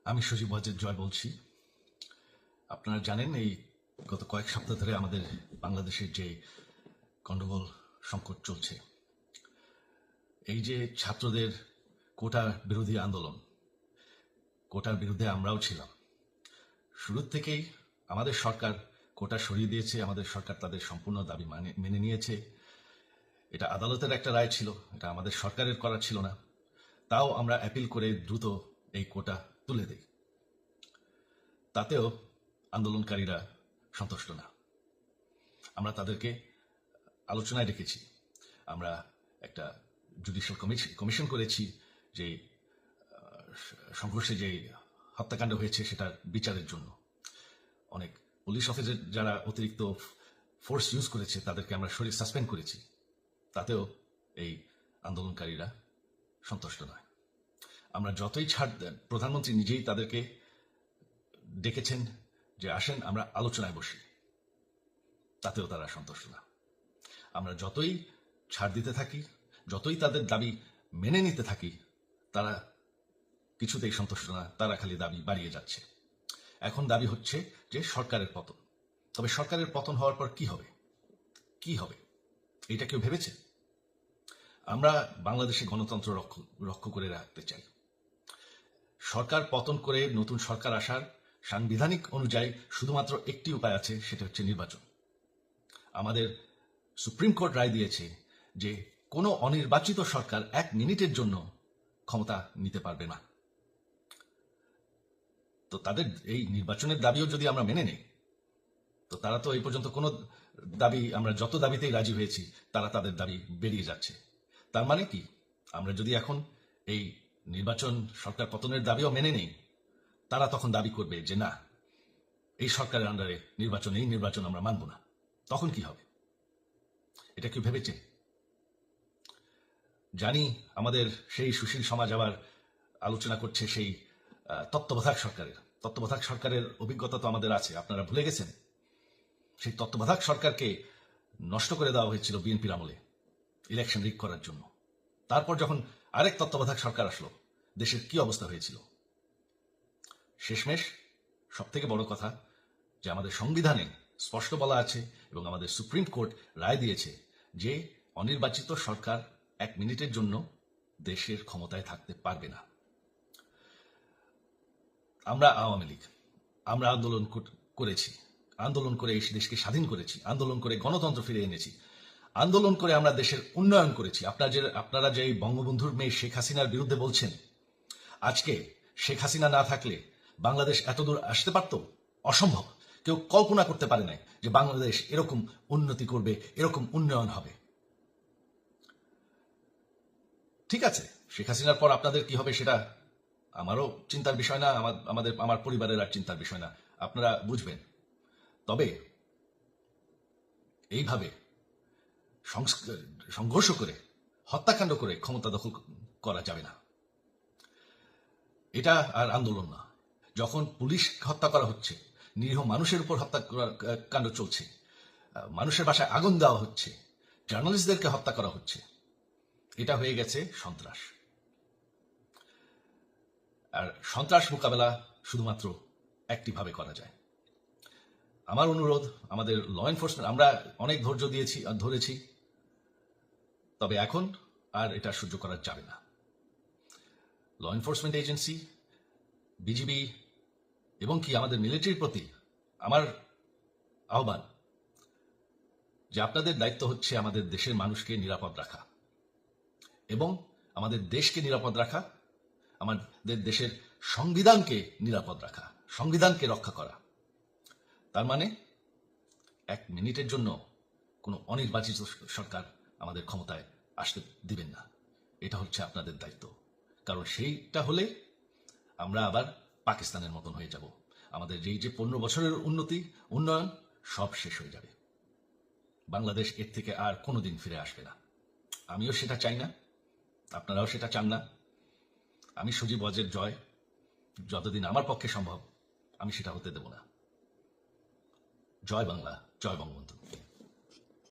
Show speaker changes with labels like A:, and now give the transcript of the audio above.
A: আমি সজীব ওয়াজেদ জয় বলছি। আপনারা জানেন এই গত কয়েক সপ্তাহ ধরে আমাদের বাংলাদেশের যে গণ্ডগোল সংকট চলছে, এই যে ছাত্রদের কোটা বিরোধী আন্দোলন, কোটার বিরুদ্ধে আমরাও ছিলাম। শুরুর থেকেই আমাদের সরকার কোটা সরিয়ে দিয়েছে, আমাদের সরকার তাদের সম্পূর্ণ দাবি মেনে নিয়েছে। এটা আদালতের একটা রায় ছিল, এটা আমাদের সরকারের করা ছিল না। তাও আমরা অ্যাপিল করে দ্রুত এই কোটা তুলে দিই। তাতেও আন্দোলনকারীরা সন্তুষ্ট না। আমরা তাদেরকে আলোচনায় রেখেছি। আমরা একটা জুডিশিয়াল কমিশন করেছি যে সংঘর্ষে যে হত্যাকাণ্ড হয়েছে সেটার বিচারের জন্য। অনেক পুলিশ অফিসার যারা অতিরিক্ত ফোর্স ইউজ করেছে তাদেরকে আমরা সাসপেন্ড করেছি। তাতেও এই আন্দোলনকারীরা সন্তুষ্ট নয়। আমরা যতই ছাড় দেন, প্রধানমন্ত্রী নিজেই তাদেরকে ডেকেছেন যে আসেন আমরা আলোচনায় বসি, তাতেও তারা সন্তুষ্ট না। আমরা যতই ছাড় দিতে থাকি, যতই তাদের দাবি মেনে নিতে থাকি, তারা কিছুতেই সন্তুষ্ট না, তারা খালি দাবি বাড়িয়ে যাচ্ছে। এখন দাবি হচ্ছে যে সরকারের পতন। তবে সরকারের পতন হওয়ার পর কি হবে? কি হবে এটা কেউ ভেবেছে? আমরা বাংলাদেশে গণতন্ত্র রক্ষা করে রাখতে চাই। সরকার পতন করে নতুন সরকার আসার সাংবিধানিক অনুযায়ী শুধুমাত্র একটি উপায় আছে, সেটা হচ্ছে নির্বাচন। আমাদের সুপ্রিম কোর্ট রায় দিয়েছে যে কোনো অনির্বাচিত সরকার 1 মিনিটের জন্য ক্ষমতা নিতে পারবে না। তো তাদের এই নির্বাচনের দাবিও যদি আমরা মেনে নেই, তো তারা তো এই পর্যন্ত কোনো দাবি, আমরা যত দাবিতেই রাজি হয়েছি তারা তাদের দাবি বেরিয়ে যাচ্ছে। তার মানে কি, আমরা যদি এখন এই নির্বাচন সরকার পতনের দাবিও মেনে নেই, তারা তখন দাবি করবে যে না, এই সরকারের আন্ডারে এই নির্বাচন আমরা মানব না। তখন কি হবে? এটা কেউ ভেবেছে? জানি আমাদের সেই সুশীল সমাজ আবার আলোচনা করছে সেই তত্ত্বাবধায়ক সরকারের অভিজ্ঞতা তো আমাদের আছে। আপনারা ভুলে গেছেন? সেই তত্ত্বাবধায়ক সরকারকে নষ্ট করে দেওয়া হয়েছিল বিএনপির আমলে ইলেকশন রিগ করার জন্য। তারপর যখন আরেক তত্ত্বাবধায়ক সরকার আসলো, দেশের কি অবস্থা হয়েছিল? শেষমেশ সব থেকে বড় কথা যে আমাদের সংবিধানে স্পষ্ট বলা আছে এবং আমাদের সুপ্রিম কোর্ট রায় দিয়েছে যে অনির্বাচিত সরকার 1 মিনিটের জন্য দেশের ক্ষমতায় থাকতে পারবে না। আমরা আওয়ামী লীগ, আমরা আন্দোলন করে এই দেশকে স্বাধীন করেছি, আন্দোলন করে গণতন্ত্র ফিরে এনেছি, আন্দোলন করে আমরা দেশের উন্নয়ন করেছি। আপনারা যে বঙ্গবন্ধুর মেয়ে শেখ হাসিনার বিরুদ্ধে বলছেন, আজকে শেখ হাসিনা না থাকলে বাংলাদেশ এতদূর আসতে পারত? অসম্ভব। কেউ কল্পনা করতে পারে নাই যে বাংলাদেশ এরকম উন্নতি করবে, এরকম উন্নয়ন হবে। ঠিক আছে, শেখ হাসিনার পর আপনাদের কি হবে সেটা আমারও চিন্তার বিষয় না, আমার পরিবারের আর চিন্তার বিষয় না, আপনারা বুঝবেন। তবে এইভাবে সংঘর্ষ করে, হত্যাকাণ্ড করে ক্ষমতা দখল করা যাবে না। এটা আর আন্দোলন না। যখন পুলিশ হত্যা করা হচ্ছে, নিরীহ মানুষের উপর হত্যাকাণ্ড চলছে, মানুষের বাসায় আগুন দেওয়া হচ্ছে, জার্নালিস্টদেরকে হত্যা করা হচ্ছে, এটা হয়ে গেছে সন্ত্রাস। আর সন্ত্রাস মোকাবেলা শুধুমাত্র একটিভাবে করা যায়। আমার অনুরোধ, আমাদের ল এনফোর্সমেন্ট, আমরা অনেক ধরেছি, তবে এখন আর এটা সহ্য করা যাবে না। ল এনফোর্সমেন্ট এজেন্সি, বিজিবি এবং কি আমাদের মিলিটারির প্রতি আমার আহ্বান যে আপনাদের দায়িত্ব হচ্ছে আমাদের দেশের মানুষকে নিরাপদ রাখা এবং আমাদের দেশকে নিরাপদ রাখা, আমাদের দেশের সংবিধানকে নিরাপদ রাখা, সংবিধানকে রক্ষা করা। তার মানে 1 মিনিটের জন্য কোনো অনির্বাচিত সরকার আমাদের ক্ষমতায় আসতে দিবেন না। এটা হচ্ছে আপনাদের দায়িত্ব। কারণ সেইটা হলে আমরা আবার পাকিস্তানের মতন হয়ে যাব। আমাদের যে 15 বছরের উন্নয়ন সব শেষ হয়ে যাবে। বাংলাদেশ এর থেকে আর কোনোদিন ফিরে আসবে না। আমিও সেটা চাই না, আপনারাও সেটা চান না। আমি সজীব ওয়াজেদ জয়, যতদিন আমার পক্ষে সম্ভব আমি সেটা হতে দেব না। জয় বাংলা, জয় বঙ্গবন্ধু।